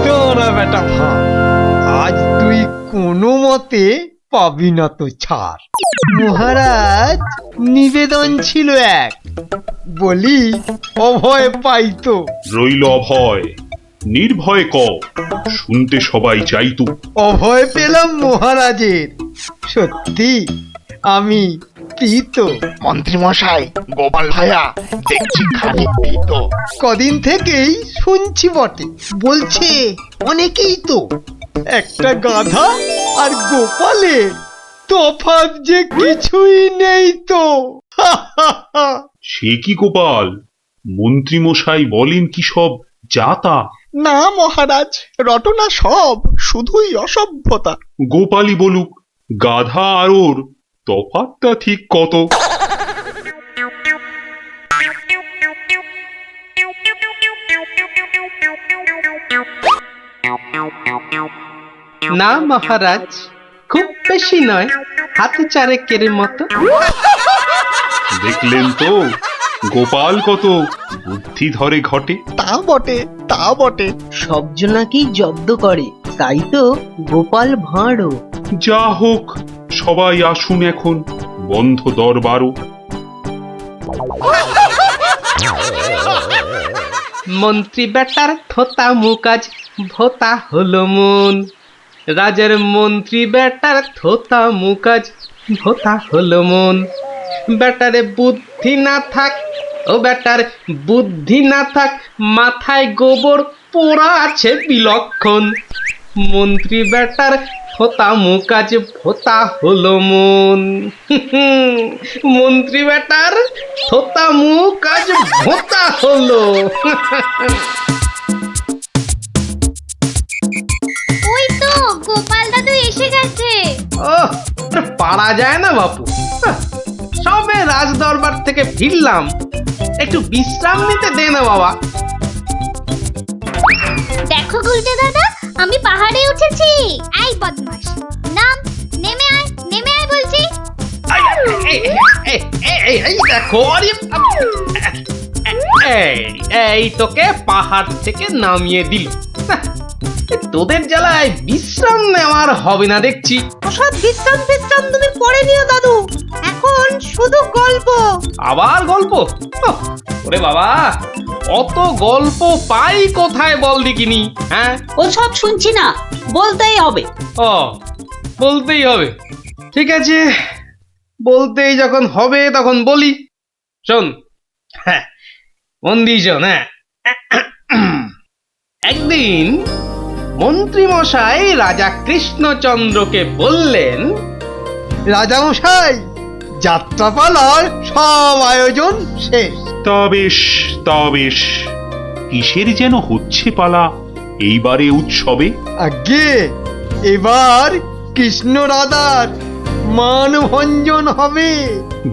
তোরা বেটা ভাই, আজ তুই কোনো মতে পাবি না তো ছাড়। মহারাজ নিবেদন ছিল এক, বলি অভয় পাইতো। রইল অভয়, নির্ভয় ক, শুনতে সবাই চাইতো। অভয় পেলাম মহারাজের, সত্যি আমি প্রীত। মন্ত্রী মশাই, গোপাল ভাইয়া দেখছি খানিক ভীত। কদিন থেকেই শুনছি বটে, বলছে অনেকেই তো একটা গাধা আর গোপালের তফাৎ যে কিছুই নেই তো। সে কি গোপাল, মন্ত্রী মশাই বলেন কি সব যাতা? না মহারাজ, রটনা সব, শুধুই অসভ্যতা। গোপালই বলুক, গাধা আর ওর তফাৎটা ঠিক কত? না মহারাজ, খুব বেশি নয়, হাতে চারেকের মতো। দেখলেন তো গোপাল কত বুদ্ধি ধরে ঘটে। তা বটে, তা বটে। সব জনাকেই জব্দ করে, তাই তো গোপাল ভাঁড়ও। যা হোক, সবাই আসুন এখন, বন্ধ দরবারও। মন্ত্রী বেটার থোতা মুকাজ ভোতা হলো মন। রাজার মন্ত্রী বেটার থোতা মুকাজ ভোতা হলো মন। বেটারে বুদ্ধি না থাক, ও বেটার বুদ্ধি না থাক, মাথায় গোবর পোড়া আছে বিলক্ষণ। মন্ত্রী বেটার থোতা মুকাজ ভোতা হলো মন। মন্ত্রী বেটার থোতা মুকাজ ভোতা হলো। ওই তো গোপাল দাদু এসে গেছে। ওহ, পারা যায় না বাপু। সবে রাজ দরবার থেকে ফিরলাম, একটু বিশ্রাম নিতে দে না বাবা। দেখো গুলটে দাদা, আমি পাহাড়ে উঠেছি। এই বদমাশ, নাম, নেমে আয়, নেমে আয় বলছি। এই দেখো, এই তোকে পাহাড় থেকে নামিয়ে দিল। তোদের জ্বালায় বিশ্রাম নেওয়ার হবে না দেখছি। ওসব বিশ্রাম বিশ্রাম তুমি পরে নিও দাদু, এখন শুধু গল্প। আবার গল্প? ওরে বাবা, অত গল্প পাই কোথায় বল দেখিনি? হ্যাঁ, ওসব শুনছি না, বলতেই হবে। ও, বলতেই হবে। ঠিক আছে, বলতেই যখন হবে তখন বলি। শোন, হ্যাঁ, মন দিয়ে শোন। হ্যাঁ, একদিন মন্ত্রী মশাই রাজা কৃষ্ণচন্দ্রকে বললেন, রাজামশাই, যাত্রাপালার সব আয়োজন শেষ। তা বেশ, তা বেশ, কিসের যেন হচ্ছে পালা এইবারে উৎসবে? আগে এবার কৃষ্ণ রাধার মানভঞ্জন হবে।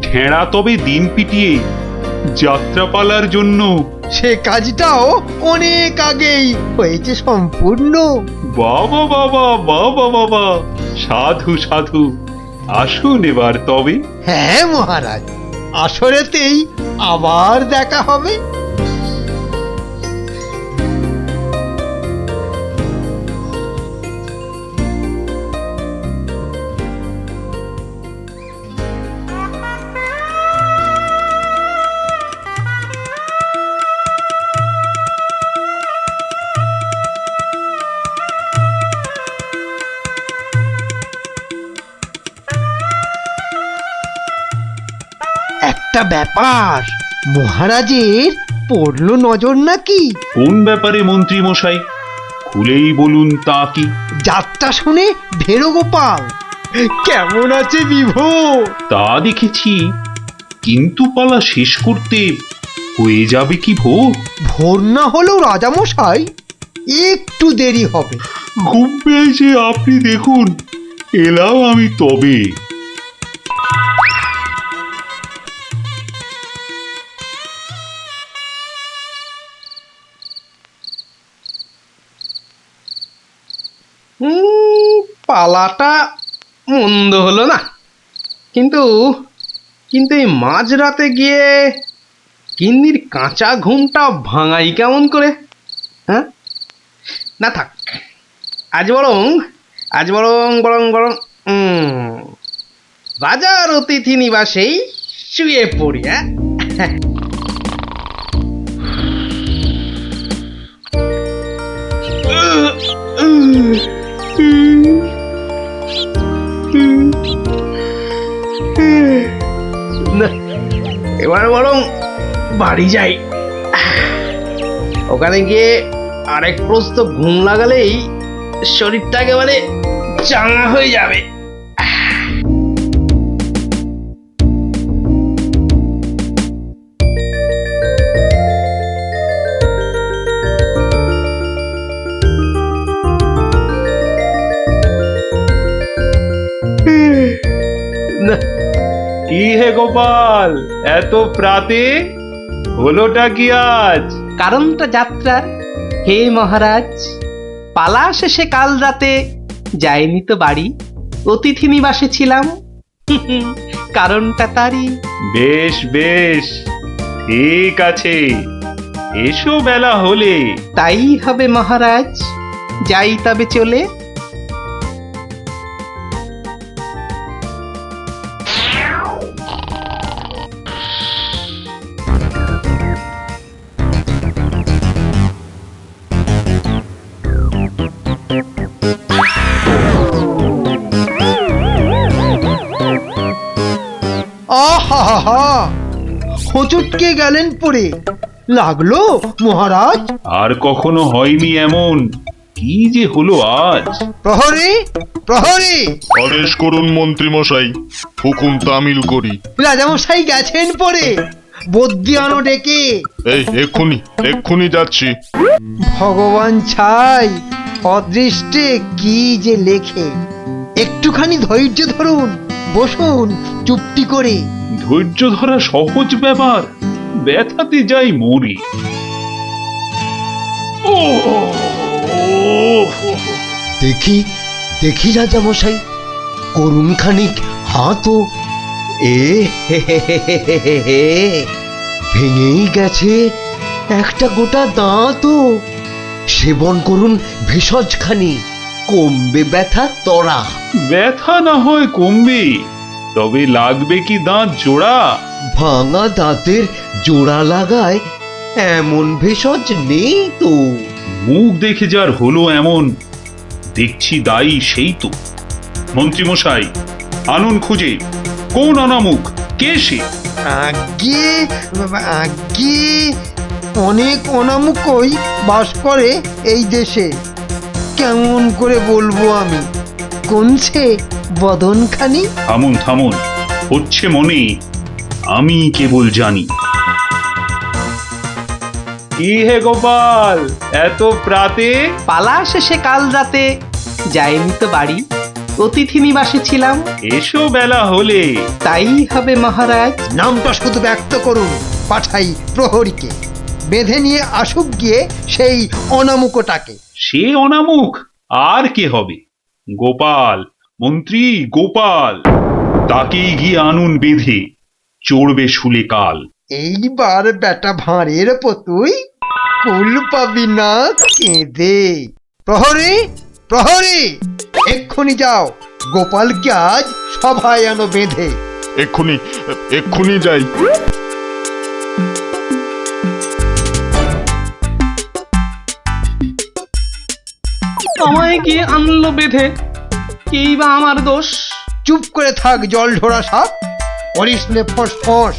ঢেঁড়া তবে দিন পিটিয়ে যাত্রাপালার জন্য। সে কাজটাও অনেক আগেই হয়েছে সম্পূর্ণ। বাবা বাবা বাবা বাবা, সাধু সাধু, আসুন এবার তবে। হ্যাঁ মহারাজ, আসরেতেই আবার দেখা হবে। একটা ব্যাপার, মহারাজের পড়লো নজর নাকি? কোন ব্যাপারে মন্ত্রী মশাই, খুলেই বলুন তা কি? যাত্রা শুনে ভেরো গোপাল কেমন আছে বিভোর? তা দেখেছি, কিন্তু পালা শেষ করতে হয়ে যাবে কি ভোর? ভোর না হলেও রাজামশাই একটু দেরি হবে। ঘুম পেয়েছে আপনি দেখুন, এলাম আমি তবে। পালাটা মন্দ হলো না, কিন্তু কিন্তু এই মাঝরাতে গিয়ে গিন্নির কাঁচা ঘুমটা ভাঙাই কেমন করে? হ্যাঁ, না থাক, আজ বরং বরং রাজার অতিথি নিবাসেই শুয়ে পড়ি। হ্যাঁ, না, এবার বরং বাড়ি যাই। ওখানে গিয়ে আরেক প্রস্ত ঘুম লাগালেই শরীরটা একেবারে চাঙা হয়ে যাবে। না, কি হে গোপাল, এত প্রাতে হলোটা কি আজ? কারণটা যাত্রার হে মহারাজ, পালা শেষে কাল রাতে যাইনি তো বাড়ি, অতিথি নিবাসে ছিলাম। কারণটা তারই। বেশ বেশ, ঠিক আছে, এসো বেলা হলে। তাই হবে মহারাজ, যাই তবে চলে। আহা, হোঁচটকে গেলেন পড়ে, লাগলো মহারাজ? আর কখনো হয়নি এমন, কি যে হলো আজ? প্রহরী, প্রহরী! আদেশ করুন মন্ত্রী মশাই, হুকুম তামিল করি। রাজামশাই গেছেন পড়ে, বদ্যি আনো ডেকে। এই এক্ষুনি যাচ্ছি। ভগবান ছাই, অদৃষ্টে কি যে লেখে। একটুখানি ধৈর্য ধরুন, বসুন চুপটি করে। ধৈর্য ধরা সহজ ব্যাপার, ব্যথাতে যাই মরি। ও দেখি দেখি রাজামশাই, করুন খানিক হাতও। ভেঙেই গেছে একটা গোটা দাঁতও। সেবন করুন ভেষজ খানি, কমবে ব্যথা তরা। ব্যথা না হয় কমবে, তবে লাগবে কি দাঁত জোড়া? ভাঙা দাঁতের জোড়া লাগায় এমন ভেষজ নেই তো। মুখ দেখে যার হলো এমন, দেখছি দায়ী সেই তো। মন্ত্রী মশাই, আনুন খুঁজে, কোন অনামুখ, কে সে? আগে আগে অনেক অনামুকই বাস করে এই দেশে। কেমন করে বলবো আমি, কোনছে বদনখানি? থামুন থামুন, হচ্ছে মনে, আমি কেবল জানি। কি হে গোপাল, এত প্রাতে? পালা শেষে কাল রাতে যাইনি তো বাড়ি, অতিথি নিবাসে ছিলাম। এসো বেলা হলে। তাই হবে মহারাজ। নামটা শুধু ব্যক্ত করুন, পাঠাই প্রহরীকে, বেঁধে নিয়ে আসুক গিয়ে সেই অনামুকটাকে। সে অনামুখ আর কে হবে? গোপাল, মন্ত্রী গোপাল, তাকেই গিয়ে আনুন বেঁধে, চড়বে শুলে কাল। এইবার বেটা ভাঁড়ের পতুই, কুল পাবি না কেঁদে। প্রহরী, প্রহরী! এক্ষুনি যাও, গোপালকে আজ সভায় আনো বেঁধে। এক্ষুনি যাই। আমায় গিয়ে আনলো বেঁধে, কি বা আমার দোষ? চুপ করে থাক জল ঢোড়া সাপ, করিস নে ফোঁস ফোঁস।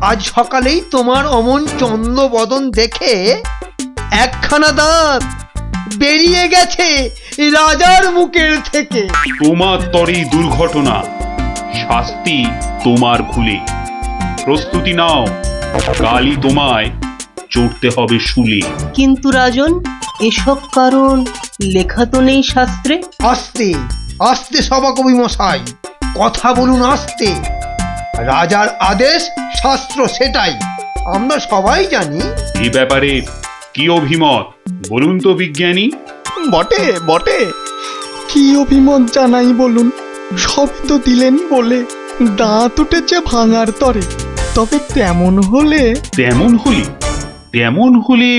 আজ সকালেই তোমার অমন চন্দ্র বদন দেখে একখানা দাঁত বেরিয়ে গেছে রাজার মুখের থেকে। তোমার তরে দুর্ঘটনা, শাস্তি তোমার ভুলে। প্রস্তুতি নাও, কালই তোমায় চড়তে হবে শুলে। কিন্তু রাজন, এসব কারণ লেখা তো নেই শাস্ত্রে। আস্তে আস্তে সভাকবি মশাই, কথা বলুন আস্তে। রাজার আদেশ শাস্ত্র সেটাই, আমরা সবাই জানি। এ ব্যাপারে কি অভিমত বলুন তো বিজ্ঞানী? বটে বটে, কি অভিমত জানাই বলুন। সবই তো দিলেন বলে, দাঁত উঠেছে ভাঙার তরে। তবে তেমন হলে তেমন হলে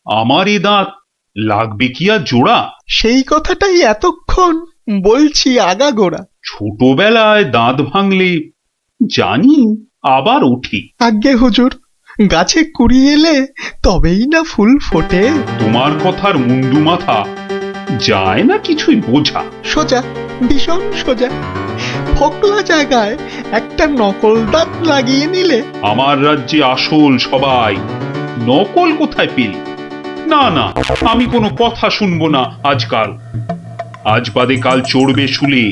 আমার এ দাঁত লাগবে কি আর জোড়া? সেই কথাটাই এতক্ষণ বলছি আগাগোড়া। ছোটবেলায় দাঁত ভাঙলে জানি আবার ওঠে। আজ্ঞে হুজুর, গাছে কুড়ি এলে তবেই না ফুল ফোটে। তোমার কথার মুন্ডু মাথা যায় না কিছুই বোঝা। সোজা, ভীষণ সোজা। ফোকলা জায়গায় একটা নকল দাঁত লাগিয়ে নিলে। আমার রাজ্যে আসল সবাই, নকল কোথায় পেলি? না না, আমি কোনো কথা শুনবো না আজকাল। আজ বাদে কাল চড়বে শুলে,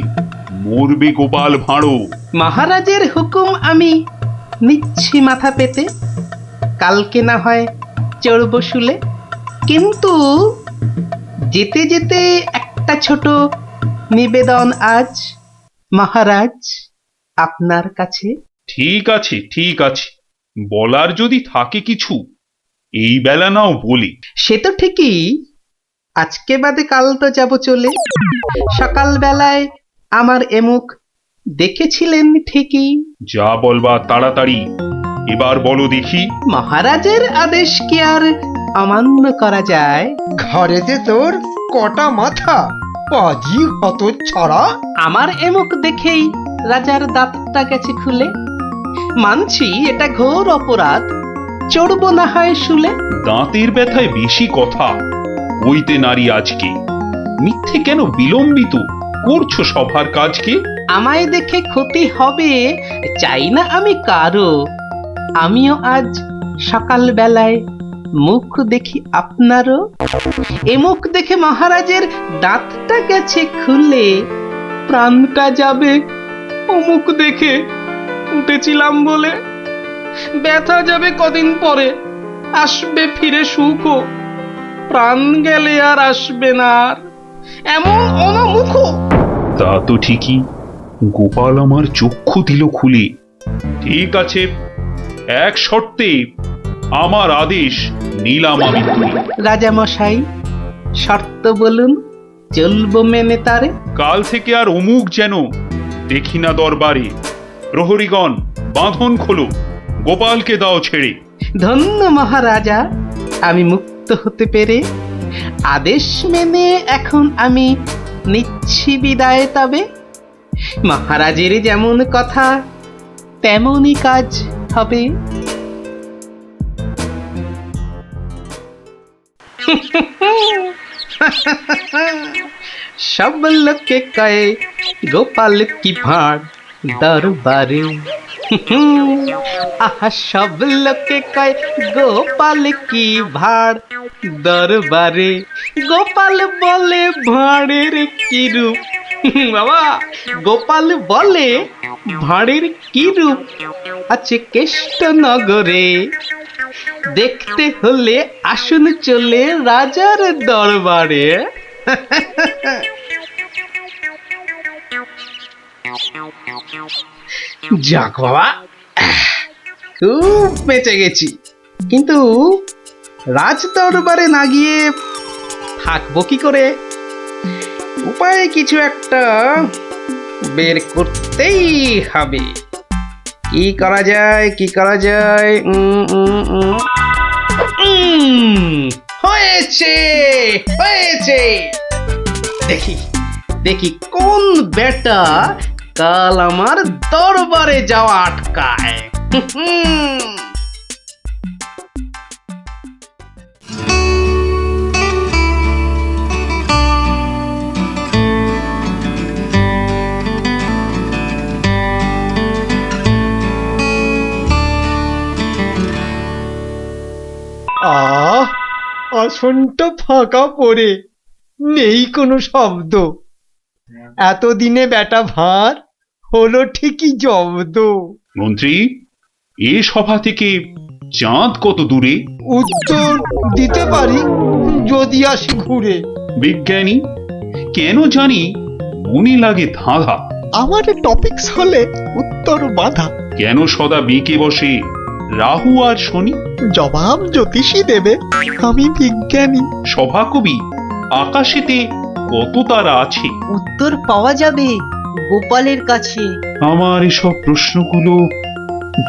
মরবে গোপাল ভাঁড়ো। মহারাজের হুকুম আমি নিচ্ছি মাথা পেতে, কালকে না হয় চড়ব শুলে। কিন্তু যেতে যেতে একটা ছোট নিবেদন আজ মহারাজ আপনার কাছে। ঠিক আছে ঠিক আছে, বলার যদি থাকে কিছু এই বেলা নাও বলি। সে তো ঠিকই, আজকে বাদে কাল তো যাব চলে। সকাল বেলায় আমার এমুখ দেখেছিলেন ঠিকই। যা বলবা তাড়াতাড়ি এবার বলো দেখি। মহারাজের আদেশ কি আর অমান্য করা যায়? ঘরেতে তোর কটা মাথা, পাজি হত ছড়া। আমার এমুখ দেখেই রাজার দাঁতটা গেছে খুলে। মানছি এটা ঘোর অপরাধ, চড়ব না হয় শুলে। দাঁতের ব্যথায় বেশি কথা হইতে নারী আজকে, মিথ্যে কেন বিলম্বিত করছো সভার কাজকে? আমায় দেখে ক্ষতি হবে চাই না আমি কারো। আমিও আজ সকাল বেলায় মুখ দেখি আপনারও। এ মুখ দেখে মহারাজের দাঁতটা গেছে খুলে, প্রাণটা যাবে ও মুখ দেখে উঠেছিলাম বলে। ব্যথা যাবে কদিন পরে, আসবে ফিরে সুখ। প্রাণ গেলে আর আসবে না আর এমন অনমুখ। তা তো ঠিকই, গোপাল আমার চক্ষু দিল খুলে। ঠিক আছে, এক শর্তে আমার আদেশ নিলাম আমি তুলে। রাজা মশাই শর্ত বলুন, চলবো মেনে তারে। কাল থেকে আর অমুক যেন দেখি না দরবারে। প্রহরীগণ বাঁধন খোলো, গোপালকে দাও ছেড়ে। ধন্য মহারাজা, আমি মুক্ত হতে পেরে। আদেশ মেনে এখন আমি নিচ্ছি বিদায় তবে। মহারাজের যেমন কথা তেমনই কাজ হবে। সব লোকে কয়ে গোপাল কি ভাঁড় দরবারে। আহা সব লোকে কয় গোপাল কি ভাঁড় দরবারে। গোপাল বলে ভাঁড়ের কি রূপ। বাবা, গোপাল বলে ভাঁড়ের কি রূপ আছে কেষ্ট নগরে। দেখতে হলে আসুন চলে রাজার দরবারে। যাক বাবা, খুব বেঁচে গেছি। কিন্তু রাজ দরবারে না গিয়ে থাকবো কি করে? উপায় কিছু একটা বের করতেই হবে। কি করা যায়, কি করা যায়? হয়েছে হয়েছে, দেখি দেখি কোন বেটা কাল আমার দরবারে যাওয়া আটকায়। আসনটা ফাঁকা পড়ে নেই কোনো শব্দ। এতদিনে বেটা ভাঁড় হলো ঠিকই জব্দ। মন্ত্রী, এ সভা থেকে চাঁদ কত দূরে? উত্তর দিতে পারি যদি আসি ঘুরে। বিজ্ঞানী, কেন জানি মনে লাগে ধাঁধা। আমার টপিকস হলে উত্তর বাধা। কেন সদা বেঁকে বসে রাহু আর শনি? জবাব জ্যোতিষী দেবে, আমি বিজ্ঞানী। সভাকবি, আকাশেতে কত তারা আছে? উত্তর পাওয়া যাবে গোপালের কাছে। আমার এসব প্রশ্নগুলো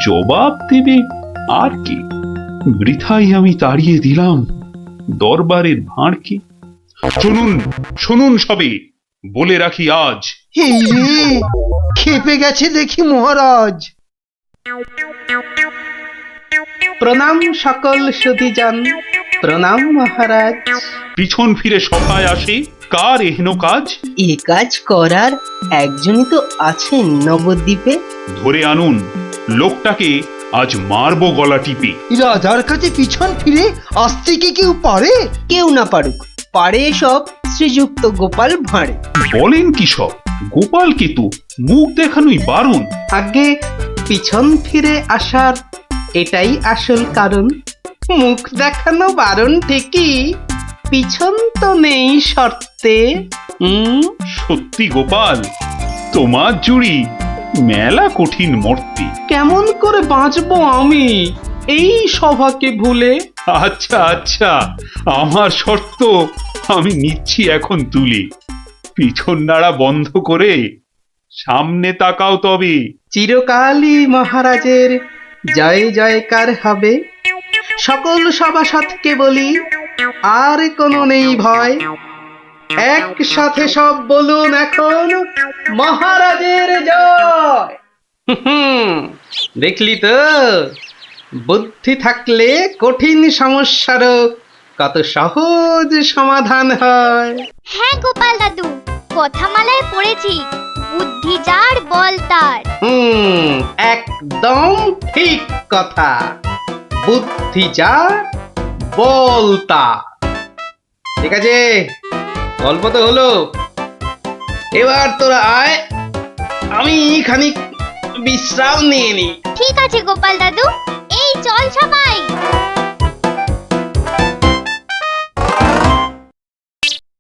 জবাব দেবে আর কি? বৃথাই আমি তাড়িয়ে দিলাম দরবারের ভাঁড়কে। শুনুন শুনুন সবে, বলে রাখি আজ এই রে, খেপে গেছে দেখি মহারাজ। প্রণাম সকল সুধীজন, প্রণাম মহারাজ। পিছন ফিরে সভায় আসে কার এহেন কাজ? এ কাজ করার একজনই তো আছেন নবদ্বীপে। ধরে আনুন লোকটাকে, আজ মারবো গলা টিপে। রাজার কাছে পিছন ফিরে আসতে কি কেউ পারে? কেউ না পারুক, পারে সব শ্রীযুক্ত গোপাল ভাঁড়ে। বলেন কি সব? গোপালকে তো মুখ দেখানোই বারণ। আগে পিছন ফিরে আসার এটাই আসল কারণ। মুখ দেখানো বারণ ঠিকই, পিছন তো নেই শর্তে। সত্যি গোপাল, তোমার জুড়ি মেলা কঠিন মর্তে। কেমন করে বাঁচবো আমি এই সভাকে ভুলে? আচ্ছা আচ্ছা, আমার শর্ত আমি নিচ্ছি এখন তুলে। পিছন নাড়া বন্ধ করে সামনে তাকাও তবে। চিরকালই মহারাজের জয় জয়কার হবে। সকল সভাসদকে বলি, আর কোনো নেই ভয়। একসাথে সব বলুন এখন, মহারাজের জয়। দেখলি তো, বুদ্ধি থাকলে কঠিন সমস্যারও কত সহজ সমাধান হয়। হ্যাঁ গোপাল দাদু, কথামালায় পড়েছি, বুদ্ধি যার বল তার। একদম ঠিক কথা। বুদ্ধি যা, বল তার। ঠিক আছে, গল্প তো হলো, এবার তোরা আয়, আমি খানিক বিশ্রাম নিয়ে নি। ঠিক আছে গোপাল দাদু।